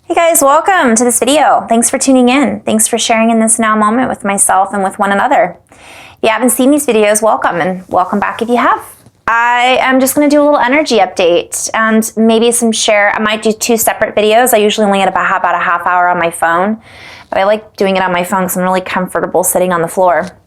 Hey guys, welcome to this video. Thanks for tuning in. Thanks for sharing in this now moment with myself and with one another. If you haven't seen these videos, welcome, and welcome back if you have. I am just going to do a little energy update and maybe some share. I might do two separate videos. I usually only get about a half hour on my phone, but I like doing it on my phone because I'm really comfortable sitting on the floor.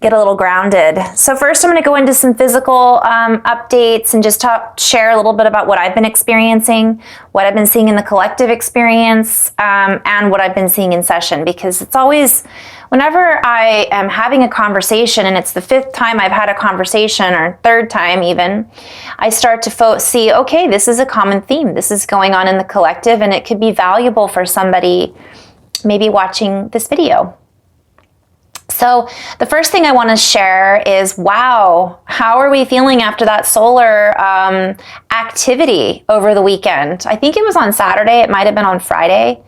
Get a little grounded. So first I'm going to go into some physical updates and just share a little bit about what I've been experiencing, what I've been seeing in the collective experience, and what I've been seeing in session, because it's always, whenever I am having a conversation, and it's the fifth time I've had a conversation, or third time even, I start to see, okay, this is a common theme. This is going on in the collective, and it could be valuable for somebody maybe watching this video. So the first thing I want to share is, wow, how are we feeling after that solar activity over the weekend? I think it was on Saturday. It might have been on Friday.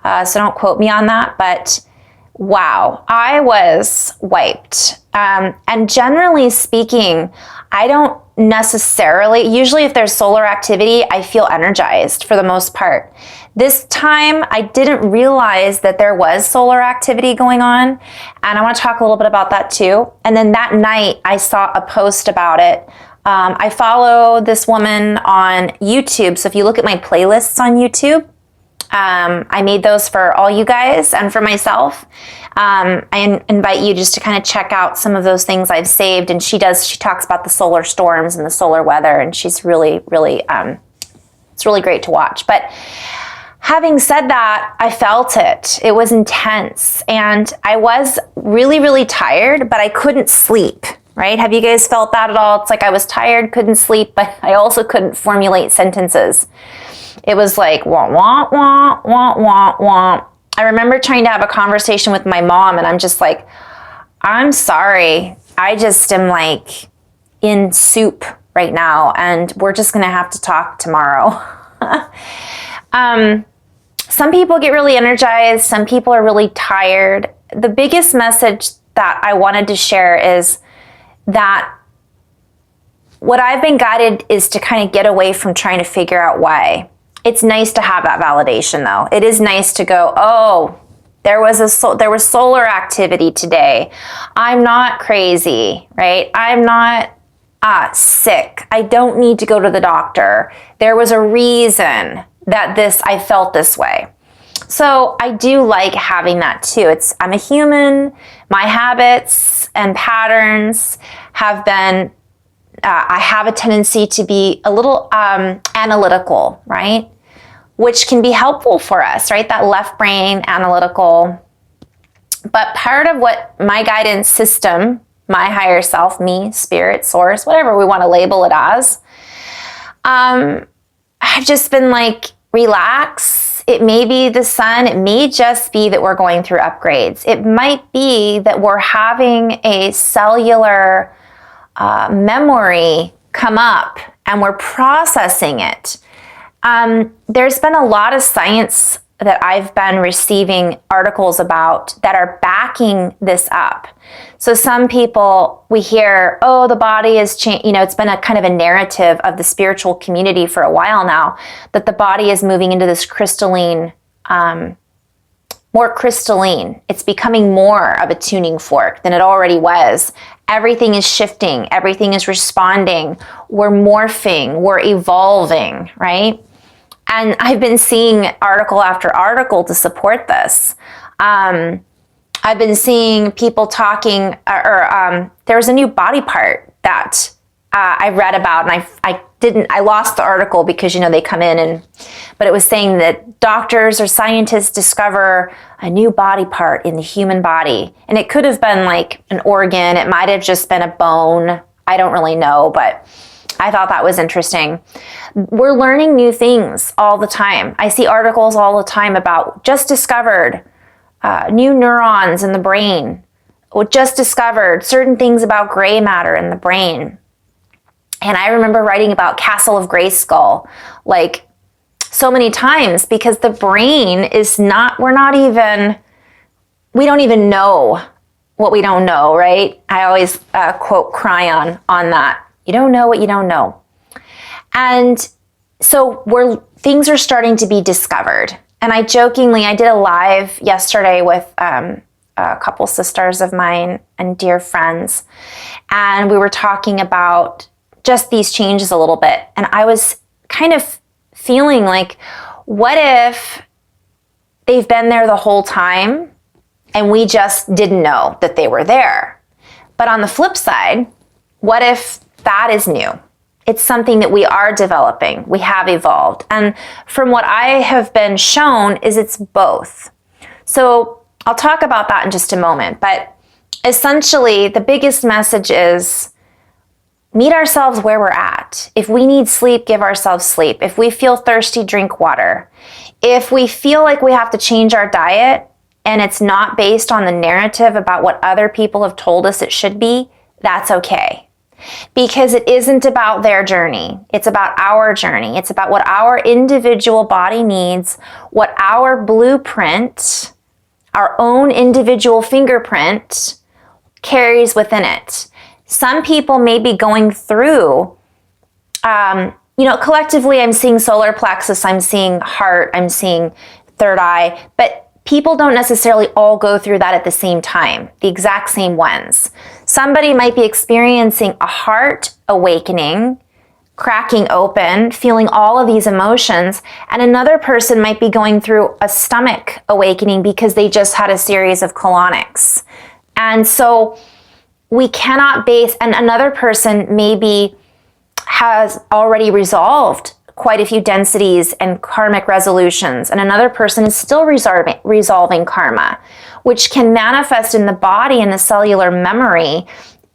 So don't quote me on that. But wow, I was wiped. And generally speaking, I don't necessarily, usually if there's solar activity, I feel energized for the most part. This time, I didn't realize that there was solar activity going on, and I want to talk a little bit about that too. And then that night, I saw a post about it. I follow this woman on YouTube, so if you look at my playlists on YouTube, I made those for all you guys and for myself. I invite you just to kind of check out some of those things I've saved, and she talks about the solar storms and the solar weather, and she's really, it's really great to watch. But having said that, I felt it. It was intense, and I was really, really tired, but I couldn't sleep, right? Have you guys felt that at all? It's like I was tired, couldn't sleep, but I also couldn't formulate sentences. It was like, wah, wah, wah, wah, wah, wah. I remember trying to have a conversation with my mom, and I'm just like, I'm sorry. I just am like in soup right now, and we're just going to have to talk tomorrow. Some people get really energized. Some people are really tired. The biggest message that I wanted to share is that what I've been guided is to kind of get away from trying to figure out why. It's nice to have that validation, though. It is nice to go, oh, there was solar activity today. I'm not crazy, right? I'm not sick. I don't need to go to the doctor. There was a reason that I felt this way. So I do like having that too. I'm a human. My habits and patterns have been, I have a tendency to be a little analytical, right? Which can be helpful for us, right? That left brain analytical. But part of what my guidance system, my higher self, me, spirit, source, whatever we want to label it as, I've just been like, relax. It may be the sun. It may just be that we're going through upgrades. It might be that we're having a cellular memory come up and we're processing it. There's been a lot of science that I've been receiving articles about that are backing this up. So some people, we hear, oh, the body is changing. It's been a kind of a narrative of the spiritual community for a while now, that the body is moving into this crystalline, more crystalline. It's becoming more of a tuning fork than it already was. Everything is shifting. Everything is responding. We're morphing. We're evolving, right? And I've been seeing article after article to support this. I've been seeing people talking, there was a new body part that I read about, and I lost the article because, they come in but it was saying that doctors or scientists discover a new body part in the human body. And it could have been like an organ. It might have just been a bone. I don't really know, but I thought that was interesting. We're learning new things all the time. I see articles all the time about just discovered new neurons in the brain, or just discovered certain things about gray matter in the brain. And I remember writing about Castle of Grayskull like so many times, because the brain is not, we don't even know what we don't know, right? I always quote Cryon on that. You don't know what you don't know. And so things are starting to be discovered. And I did a live yesterday with a couple sisters of mine and dear friends. And we were talking about just these changes a little bit. And I was kind of feeling like, what if they've been there the whole time and we just didn't know that they were there? But on the flip side, what if that is new? It's something that we are developing. We have evolved. And from what I have been shown is it's both. So I'll talk about that in just a moment. But essentially, the biggest message is meet ourselves where we're at. If we need sleep, give ourselves sleep. If we feel thirsty, drink water. If we feel like we have to change our diet and it's not based on the narrative about what other people have told us it should be, that's okay. Because it isn't about their journey. It's about our journey. It's about what our individual body needs, what our blueprint, our own individual fingerprint carries within it. Some people may be going through, collectively I'm seeing solar plexus, I'm seeing heart, I'm seeing third eye, but people don't necessarily all go through that at the same time, the exact same ones. Somebody might be experiencing a heart awakening, cracking open, feeling all of these emotions, and another person might be going through a stomach awakening because they just had a series of colonics. And so we cannot base, and another person maybe has already resolved quite a few densities and karmic resolutions, and another person is still resolving karma, which can manifest in the body and the cellular memory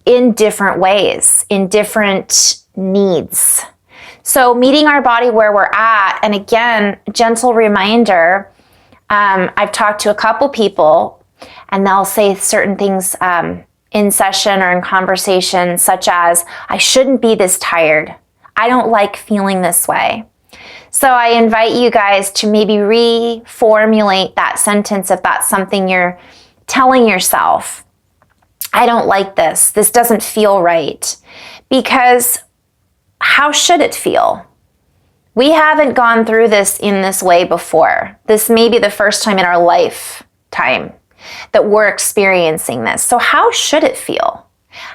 in different ways, in different needs. So meeting our body where we're at, and again, gentle reminder, I've talked to a couple people and they'll say certain things in session or in conversation, such as, I shouldn't be this tired. I don't like feeling this way. So I invite you guys to maybe reformulate that sentence if that's something you're telling yourself. I don't like this. This doesn't feel right. Because how should it feel? We haven't gone through this in this way before. This may be the first time in our lifetime that we're experiencing this. So how should it feel?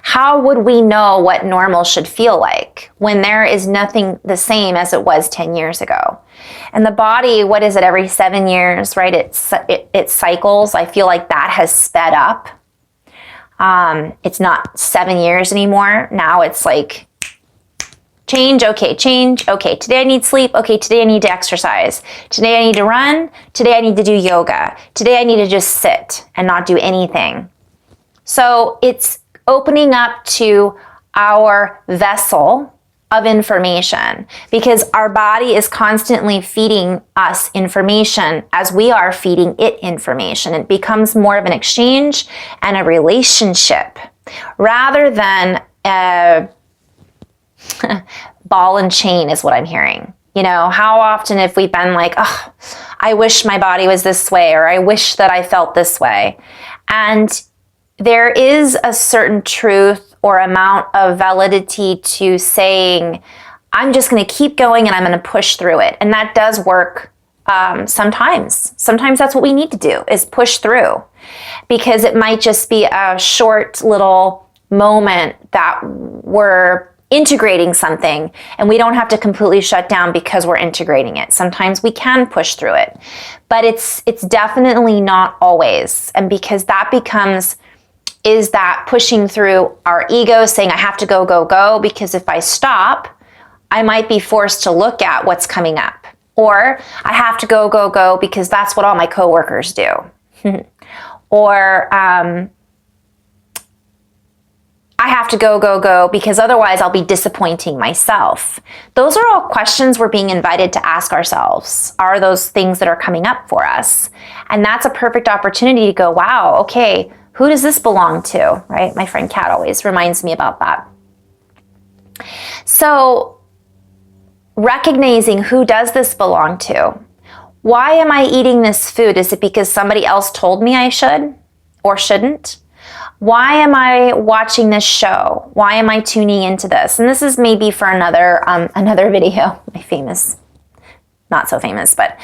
How would we know what normal should feel like when there is nothing the same as it was 10 years ago? And the body, what is it, every 7 years, right? It cycles. I feel like that has sped up. It's not 7 years anymore. Now it's like change. Okay, today I need sleep. Okay, today I need to exercise. Today I need to run. Today I need to do yoga. Today I need to just sit and not do anything. So it's opening up to our vessel of information, because our body is constantly feeding us information as we are feeding it information. It becomes more of an exchange and a relationship rather than a ball and chain is what I'm hearing. You know, how often have we been like, oh, I wish my body was this way, or I wish that I felt this way. And there is a certain truth or amount of validity to saying, I'm just going to keep going and I'm going to push through it. And that does work sometimes. Sometimes that's what we need to do, is push through, because it might just be a short little moment that we're integrating something and we don't have to completely shut down because we're integrating it. Sometimes we can push through it, but it's definitely not always. And because that becomes, is that pushing through our ego saying, I have to go, go, go, because if I stop, I might be forced to look at what's coming up. Or I have to go, go, go, because that's what all my coworkers do. Or I have to go, go, go, because otherwise I'll be disappointing myself. Those are all questions we're being invited to ask ourselves. Are those things that are coming up for us? And that's a perfect opportunity to go, wow, okay, who does this belong to, right? My friend Kat always reminds me about that. So recognizing, who does this belong to? Why am I eating this food? Is it because somebody else told me I should or shouldn't? Why am I watching this show? Why am I tuning into this? And this is maybe for another video, my famous, not so famous, but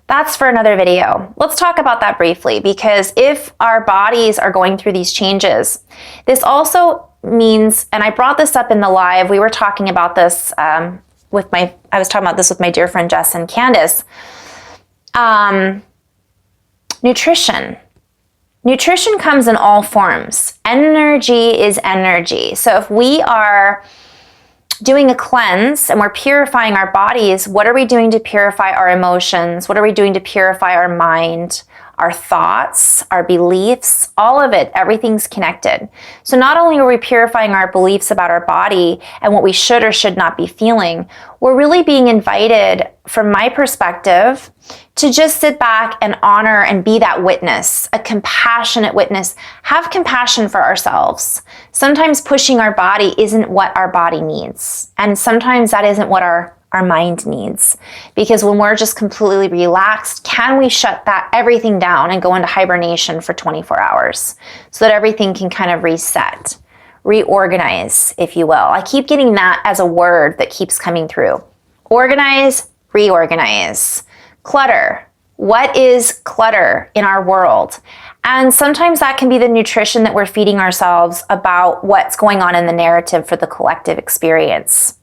That's for another video. Let's talk about that briefly, because if our bodies are going through these changes, this also means, and I brought this up in the live, we were talking about this I was talking about this with my dear friend Jess and Candace. Nutrition. Nutrition comes in all forms. Energy is energy. So if we are doing a cleanse and we're purifying our bodies, what are we doing to purify our emotions? What are we doing to purify our mind, our thoughts, our beliefs? All of it, everything's connected. So not only are we purifying our beliefs about our body and what we should or should not be feeling, we're really being invited, from my perspective, to just sit back and honor and be that witness, a compassionate witness. Have compassion for ourselves. Sometimes pushing our body isn't what our body needs. And sometimes that isn't what our mind needs. Because when we're just completely relaxed, can we shut everything down and go into hibernation for 24 hours so that everything can kind of reset, reorganize, if you will. I keep getting that as a word that keeps coming through. Organize, reorganize. Clutter. What is clutter in our world? And sometimes that can be the nutrition that we're feeding ourselves about what's going on in the narrative for the collective experience.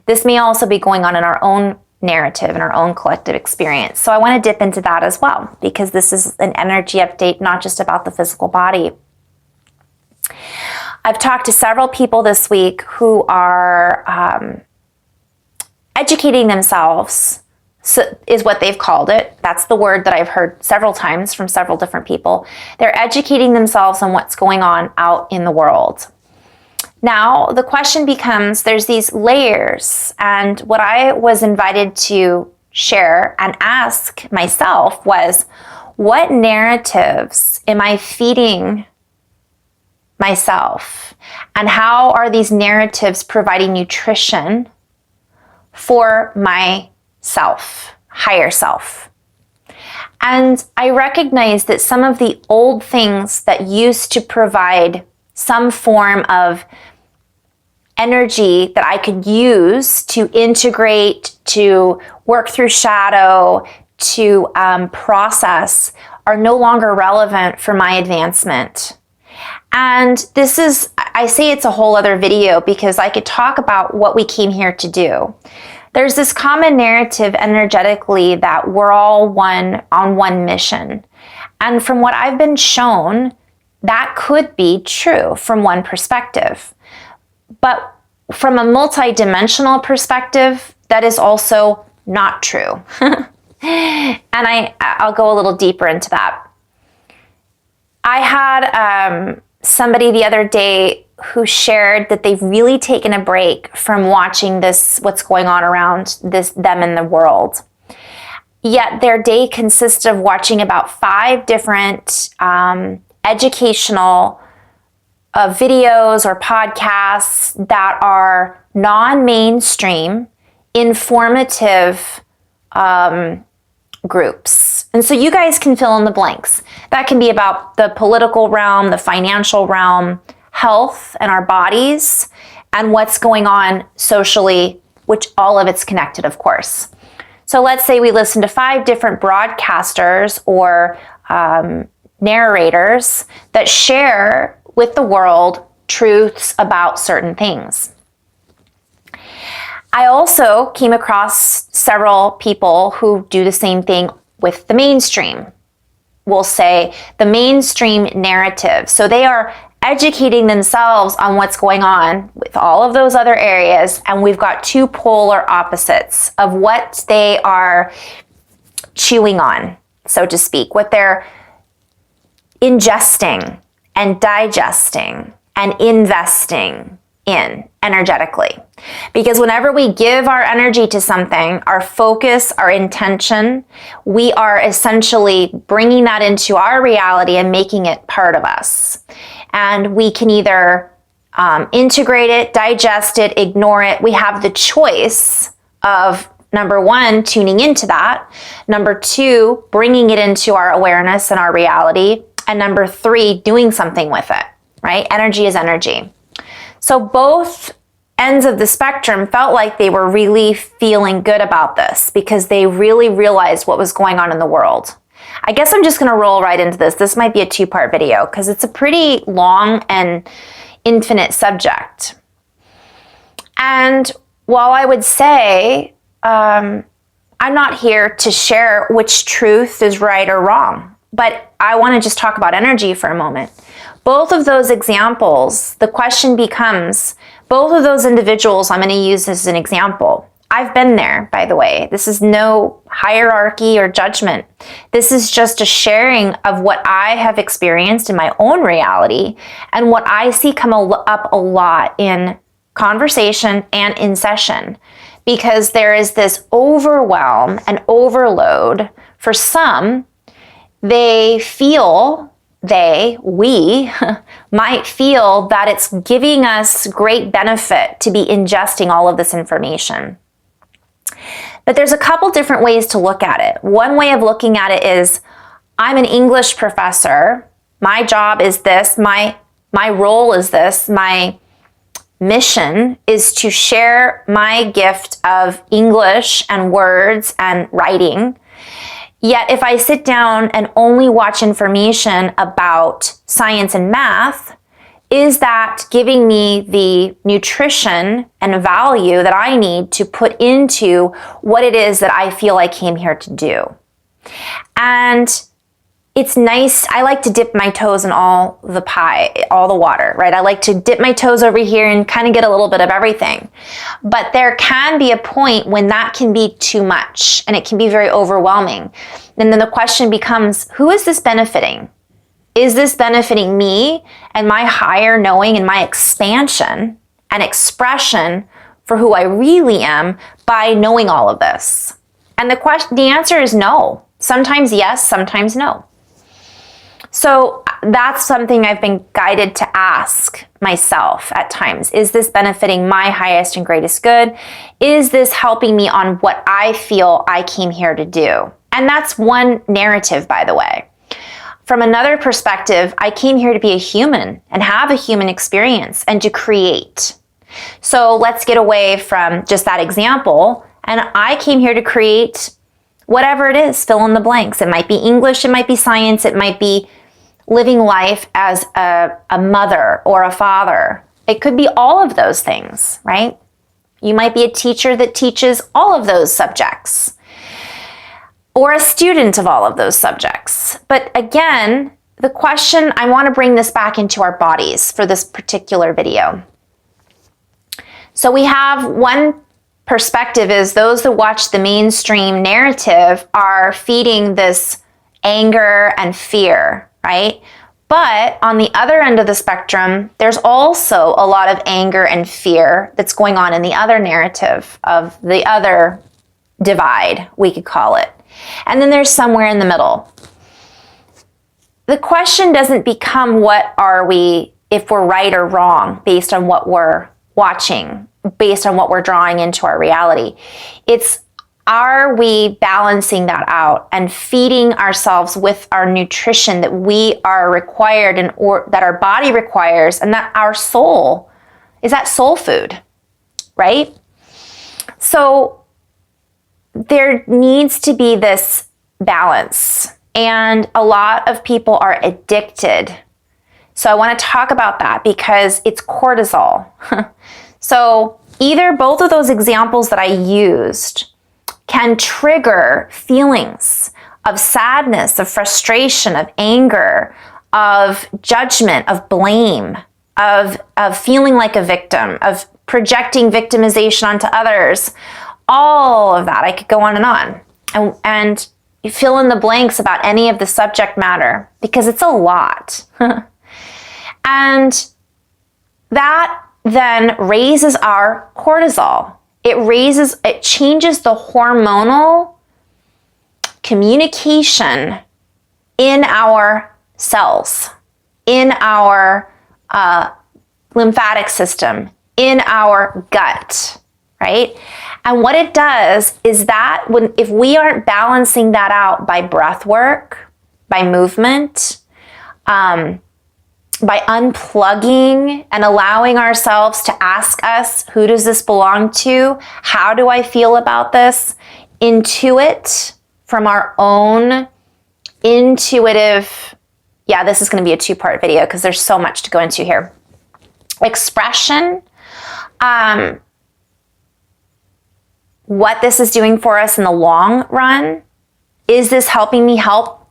This may also be going on in our own narrative and our own collective experience. So I want to dip into that as well, because this is an energy update, not just about the physical body. I've talked to several people this week who are educating themselves, is what they've called it. That's the word that I've heard several times from several different people. They're educating themselves on what's going on out in the world. Now, the question becomes, there's these layers, and what I was invited to share and ask myself was, what narratives am I feeding myself? And how are these narratives providing nutrition for myself, higher self? And I recognize that some of the old things that used to provide some form of energy that I could use to integrate, to work through shadow, to process, are no longer relevant for my advancement. And this is, I say it's a whole other video, because I could talk about what we came here to do. There's this common narrative energetically that we're all one on one mission. And from what I've been shown, that could be true from one perspective. But from a multidimensional perspective, that is also not true. And I'll go a little deeper into that. I had somebody the other day who shared that they've really taken a break from watching what's going on around them in the world. Yet their day consists of watching about 5 different educational videos or podcasts that are non-mainstream, informative groups. And so you guys can fill in the blanks. That can be about the political realm, the financial realm, health and our bodies, and what's going on socially, which all of it's connected, of course. So let's say we listen to 5 different broadcasters or narrators that share with the world truths about certain things. I also came across several people who do the same thing with the mainstream. We'll say the mainstream narrative. So they are educating themselves on what's going on with all of those other areas, and we've got 2 polar opposites of what they are chewing on, so to speak, what they're ingesting and digesting and investing in energetically. Because whenever we give our energy to something, our focus, our intention, we are essentially bringing that into our reality and making it part of us. And we can either integrate it, digest it, ignore it. We have the choice of, number 1, tuning into that. Number 2, bringing it into our awareness and our reality. And number 3, doing something with it, right? Energy is energy. So both ends of the spectrum felt like they were really feeling good about this because they really realized what was going on in the world. I guess I'm just going to roll right into this. This might be a 2-part video because it's a pretty long and infinite subject. And while I would say I'm not here to share which truth is right or wrong, but I want to just talk about energy for a moment. Both of those examples, the question becomes, both of those individuals I'm going to use as an example. I've been there, by the way. This is no hierarchy or judgment. This is just a sharing of what I have experienced in my own reality and what I see come up a lot in conversation and in session, because there is this overwhelm and overload. For some, we might feel that it's giving us great benefit to be ingesting all of this information. But there's a couple different ways to look at it. One way of looking at it is, I'm an English professor. My job is this. My role is this. My mission is to share my gift of English and words and writing. Yet if I sit down and only watch information about science and math, is that giving me the nutrition and value that I need to put into what it is that I feel I came here to do? And it's nice. I like to dip my toes in all the pie, all the water, right? I like to dip my toes over here and kind of get a little bit of everything. But there can be a point when that can be too much and it can be very overwhelming. And then the question becomes, who is this benefiting? Is this benefiting me and my higher knowing and my expansion and expression for who I really am by knowing all of this? And the answer is no. Sometimes yes, sometimes no. So that's something I've been guided to ask myself at times. Is this benefiting my highest and greatest good? Is this helping me on what I feel I came here to do? And that's one narrative, by the way. From another perspective, I came here to be a human and have a human experience and to create. So let's get away from just that example. And I came here to create whatever it is, fill in the blanks. It might be English, it might be science, it might be living life as a mother or a father. It could be all of those things, right? You might be a teacher that teaches all of those subjects, or a student of all of those subjects. But again, the question, I want to bring this back into our bodies for this particular video. So we have one perspective is those that watch the mainstream narrative are feeding this anger and fear, right? But on the other end of the spectrum, there's also a lot of anger and fear that's going on in the other narrative of the other divide, we could call it. And then there's somewhere in the middle. The question doesn't become what are we, if we're right or wrong based on what we're watching, based on what we're drawing into our reality. It's, are we balancing that out and feeding ourselves with our nutrition that we are required and or that our body requires, and that our soul is that soul food, right? So there needs to be this balance, and a lot of people are addicted. So I want to talk about that because it's cortisol. So either both of those examples that I used can trigger feelings of sadness, of frustration, of anger, of judgment, of blame, of feeling like a victim, of projecting victimization onto others. All of that, I could go on and on. And you fill in the blanks about any of the subject matter because it's a lot. And that then raises our cortisol. It changes the hormonal communication in our cells, in our lymphatic system, in our gut, right? And what it does is that if we aren't balancing that out by breath work, by movement, by unplugging and allowing ourselves to ask us, who does this belong to? How do I feel about this? Intuit from our own intuitive, yeah, this is going to be a 2-part video because there's so much to go into here. Expression, what this is doing for us in the long run. Is this helping me help?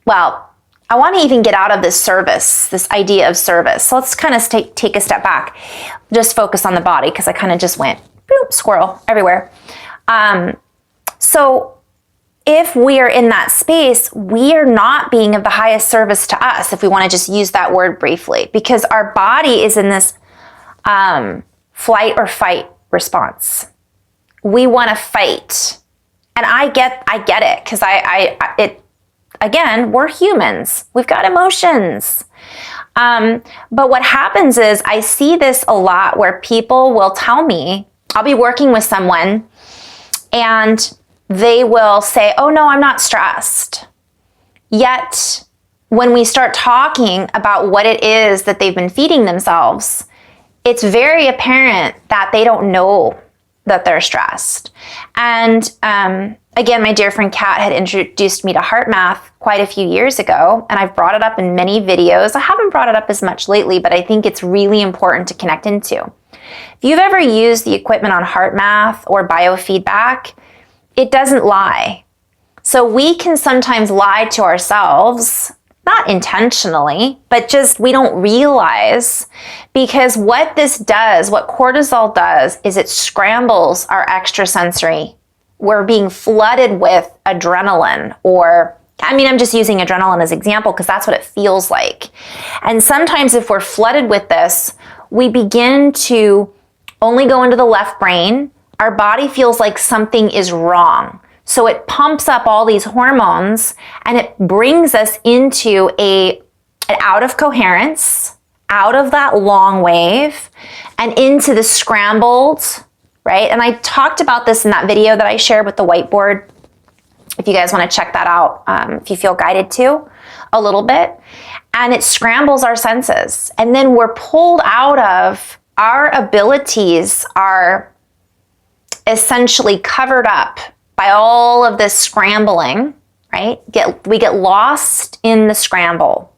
Well, I want to even get out of this service, this idea of service. So let's kind of take a step back. Just focus on the body because I kind of just went, boop, squirrel everywhere. So if we are in that space, we are not being of the highest service to us, if we want to just use that word briefly, because our body is in this flight or fight response. We want to fight. And I get it, because again, we're humans. We've got emotions. But what happens is I see this a lot where people will tell me, I'll be working with someone and they will say, oh no, I'm not stressed. Yet when we start talking about what it is that they've been feeding themselves, it's very apparent that they don't know that they're stressed. And again, my dear friend Kat had introduced me to heart math quite a few years ago, and I've brought it up in many videos. I haven't brought it up as much lately, but I think it's really important to connect into. If you've ever used the equipment on heart math or biofeedback, it doesn't lie. So we can sometimes lie to ourselves, not intentionally, but just we don't realize, because what this does, what cortisol does, is it scrambles our extrasensory. We're being flooded with adrenaline, or I'm just using adrenaline as an example because that's what it feels like. And sometimes if we're flooded with this, we begin to only go into the left brain. Our body feels like something is wrong. So it pumps up all these hormones and it brings us into an out of coherence, out of that long wave, and into the scrambled, right? And I talked about this in that video that I shared with the whiteboard. If you guys want to check that out, if you feel guided to a little bit. And it scrambles our senses. And then we're pulled out of our abilities, are essentially covered up by all of this scrambling, right? We get lost in the scramble.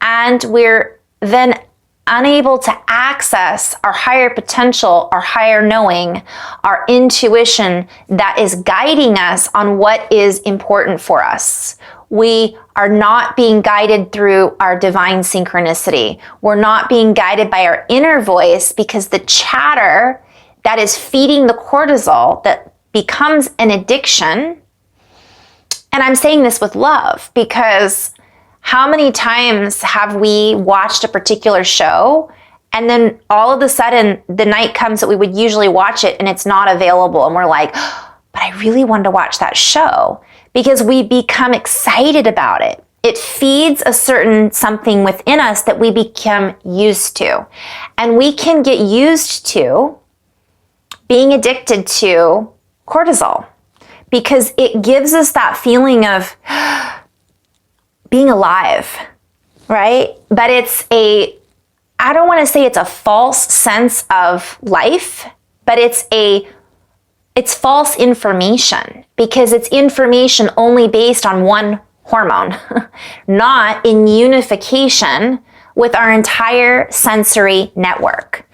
And we're then unable to access our higher potential, our higher knowing, our intuition that is guiding us on what is important for us. We are not being guided through our divine synchronicity. We're not being guided by our inner voice, because the chatter that is feeding the cortisol that becomes an addiction. And I'm saying this with love, because how many times have we watched a particular show and then all of a sudden the night comes that we would usually watch it and it's not available, and we're like, oh, but I really wanted to watch that show, because we become excited about it. It feeds a certain something within us that we become used to. And we can get used to being addicted to cortisol because it gives us that feeling of being alive, right? But I don't want to say it's a false sense of life, but it's false information, because it's information only based on one hormone, not in unification with our entire sensory network.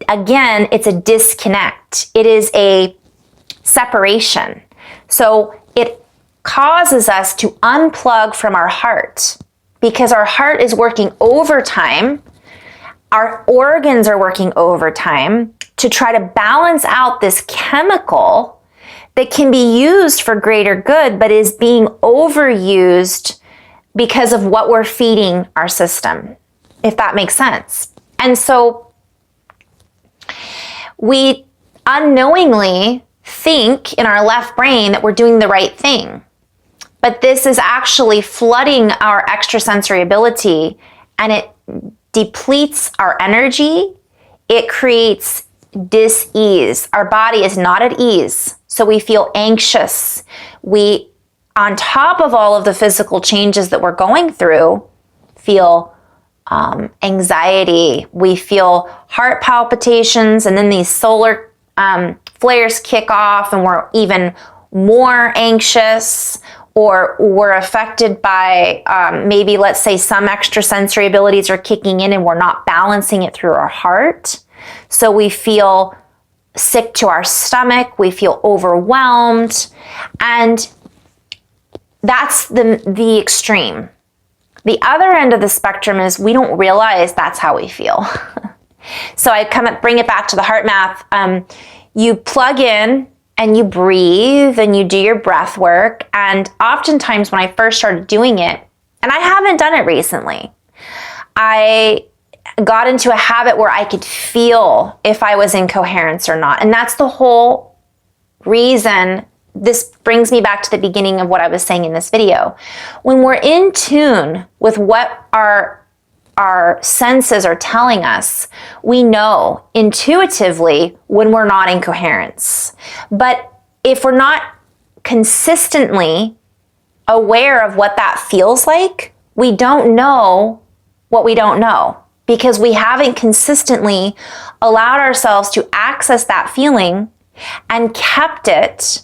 Again, it's a disconnect. It is a separation. So it causes us to unplug from our heart, because our heart is working overtime. Our organs are working overtime to try to balance out this chemical that can be used for greater good, but is being overused because of what we're feeding our system, if that makes sense. And so we unknowingly think in our left brain that we're doing the right thing. But this is actually flooding our extrasensory ability, and it depletes our energy. It creates dis-ease. Our body is not at ease, so we feel anxious. On top of all of the physical changes that we're going through, feel anxiety. We feel heart palpitations, and then these solar flares kick off, and we're even more anxious, or we're affected by maybe, let's say, some extrasensory abilities are kicking in and we're not balancing it through our heart. So we feel sick to our stomach, we feel overwhelmed, and that's the extreme. The other end of the spectrum is we don't realize that's how we feel. So I bring it back to the heart math. You plug in and you breathe and you do your breath work. And oftentimes when I first started doing it, and I haven't done it recently, I got into a habit where I could feel if I was in coherence or not. And that's the whole reason. This brings me back to the beginning of what I was saying in this video. When we're in tune with what our senses are telling us, we know intuitively when we're not in coherence. But if we're not consistently aware of what that feels like, we don't know what we don't know, because we haven't consistently allowed ourselves to access that feeling and kept it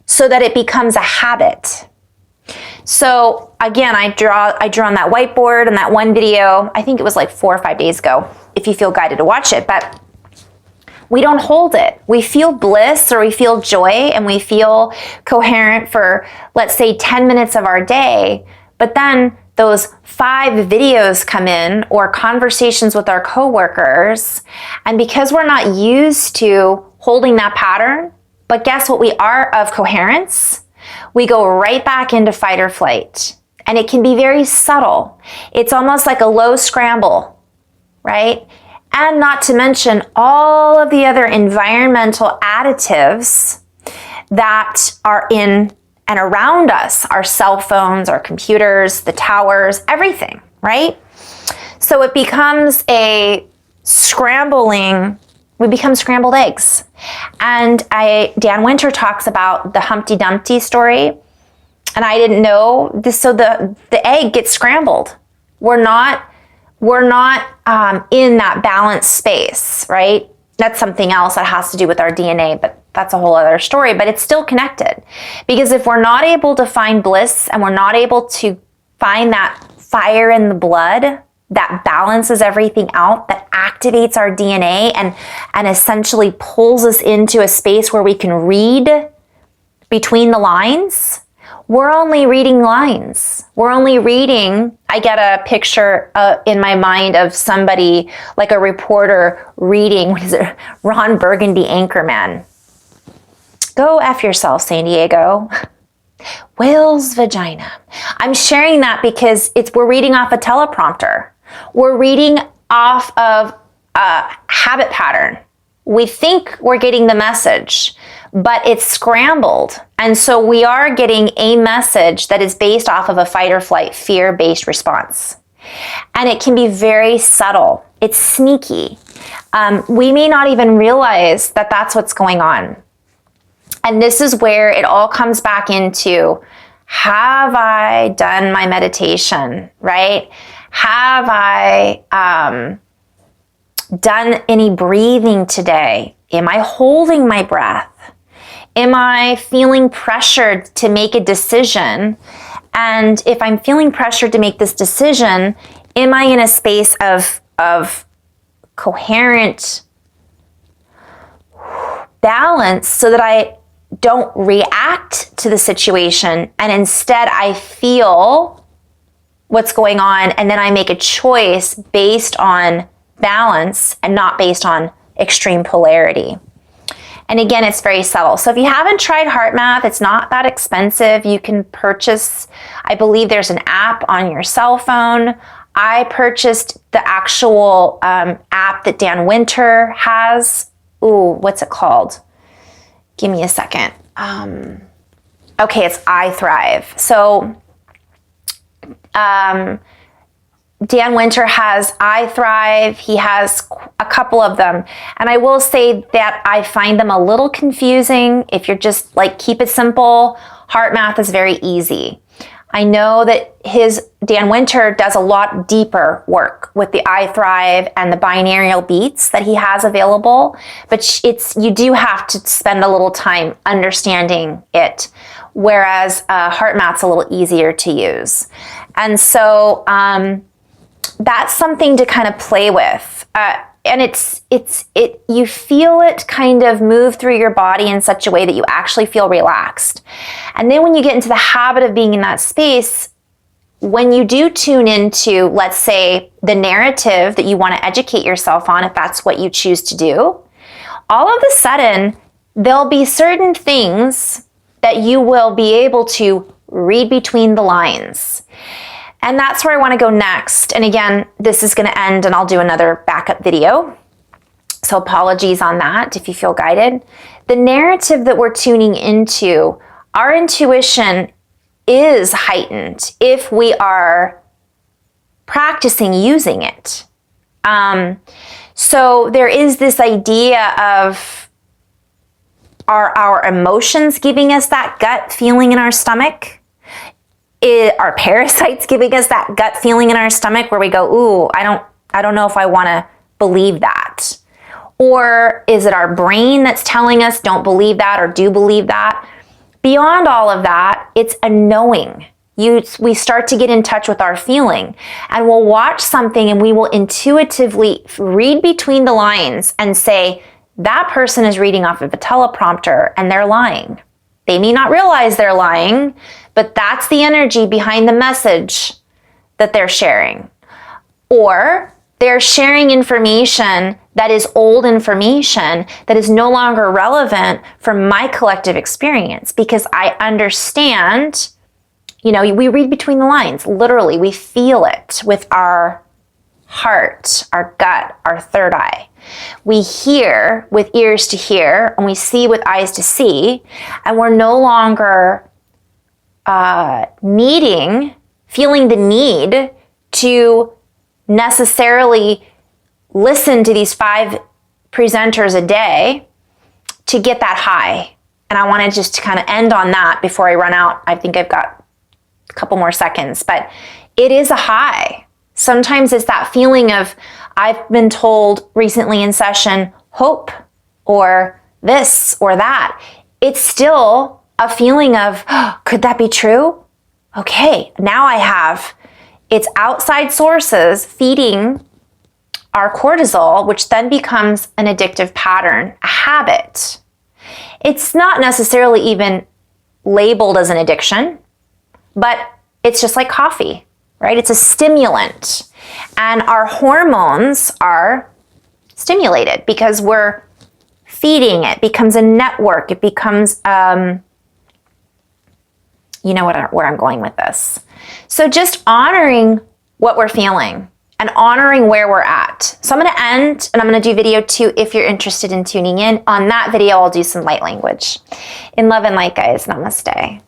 so that it becomes a habit. So again, I drew on that whiteboard in that one video. I think it was like 4 or 5 days ago, if you feel guided to watch it, but we don't hold it. We feel bliss or we feel joy and we feel coherent for, let's say, 10 minutes of our day, but then those 5 videos come in or conversations with our coworkers, and because we're not used to holding that pattern, but guess what we are of coherence, we go right back into fight or flight. And it can be very subtle. It's almost like a low scramble, right? And not to mention all of the other environmental additives that are in and around us, our cell phones, our computers, the towers, everything, right? So it becomes we become scrambled eggs. And Dan Winter talks about the Humpty Dumpty story, and I didn't know this. So the egg gets scrambled. We're not in that balanced space, right? That's something else that has to do with our DNA, but that's a whole other story. But it's still connected, because if we're not able to find bliss and we're not able to find that fire in the blood that balances everything out, that activates our DNA and essentially pulls us into a space where we can read between the lines, we're only reading lines. We're only reading, I get a picture in my mind of somebody, like a reporter reading, what is it, Ron Burgundy Anchorman. Go F yourself, San Diego. Whale's vagina. I'm sharing that because we're reading off a teleprompter. We're reading off of a habit pattern. We think we're getting the message, but it's scrambled. And so we are getting a message that is based off of a fight or flight, fear-based response. And it can be very subtle. It's sneaky. We may not even realize that that's what's going on. And this is where it all comes back into, have I done my meditation, right? Have I done any breathing today? Am I holding my breath? Am I feeling pressured to make a decision? And if I'm feeling pressured to make this decision, am I in a space of coherent balance so that I don't react to the situation and instead I feel what's going on, and then I make a choice based on balance and not based on extreme polarity. And again, it's very subtle. So if you haven't tried Heart Math, it's not that expensive. You can purchase, I believe there's an app on your cell phone. I purchased the actual app that Dan Winter has. Ooh, what's it called? Give me a second. Okay, it's iThrive. So Dan Winter has iThrive. He has a couple of them. And I will say that I find them a little confusing. If you're just like, keep it simple, Heart Math is very easy. I know that Dan Winter does a lot deeper work with the I Thrive and the binaural beats that he has available, but you do have to spend a little time understanding it, whereas HeartMath's a little easier to use. And so that's something to kind of play with. And you feel it kind of move through your body in such a way that you actually feel relaxed. And then when you get into the habit of being in that space, when you do tune into, let's say, the narrative that you want to educate yourself on, if that's what you choose to do, all of a sudden, there'll be certain things that you will be able to read between the lines. And that's where I want to go next. And again, this is going to end and I'll do another backup video. So apologies on that if you feel guided. The narrative that we're tuning into, our intuition is heightened if we are practicing using it. So there is this idea of our emotions giving us that gut feeling in our stomach. Are parasites giving us that gut feeling in our stomach where we go, ooh, I don't know if I want to believe that? Or is it our brain that's telling us don't believe that or do believe that? Beyond all of that, it's a knowing. We start to get in touch with our feeling, and we'll watch something and we will intuitively read between the lines and say, that person is reading off of a teleprompter and they're lying. They may not realize they're lying, but that's the energy behind the message that they're sharing. Or they're sharing information that is old information that is no longer relevant for my collective experience, because I understand, we read between the lines. Literally, we feel it with our heart, our gut, our third eye. We hear with ears to hear, and we see with eyes to see, and we're no longer feeling the need to necessarily listen to these 5 presenters a day to get that high. And I want to just kind of end on that before I run out. I think I've got a couple more seconds, but it is a high. Sometimes it's that feeling of, I've been told recently in session, hope, or this or that. It's still a feeling of, oh, could that be true? Okay, now it's outside sources feeding our cortisol, which then becomes an addictive pattern, a habit. It's not necessarily even labeled as an addiction, but it's just like coffee, right? It's a stimulant. And our hormones are stimulated because we're feeding it. It becomes a network. It becomes, where I'm going with this. So just honoring what we're feeling and honoring where we're at. So I'm going to end, and I'm going to do video 2 if you're interested in tuning in. On that video, I'll do some light language. In love and light, guys. Namaste.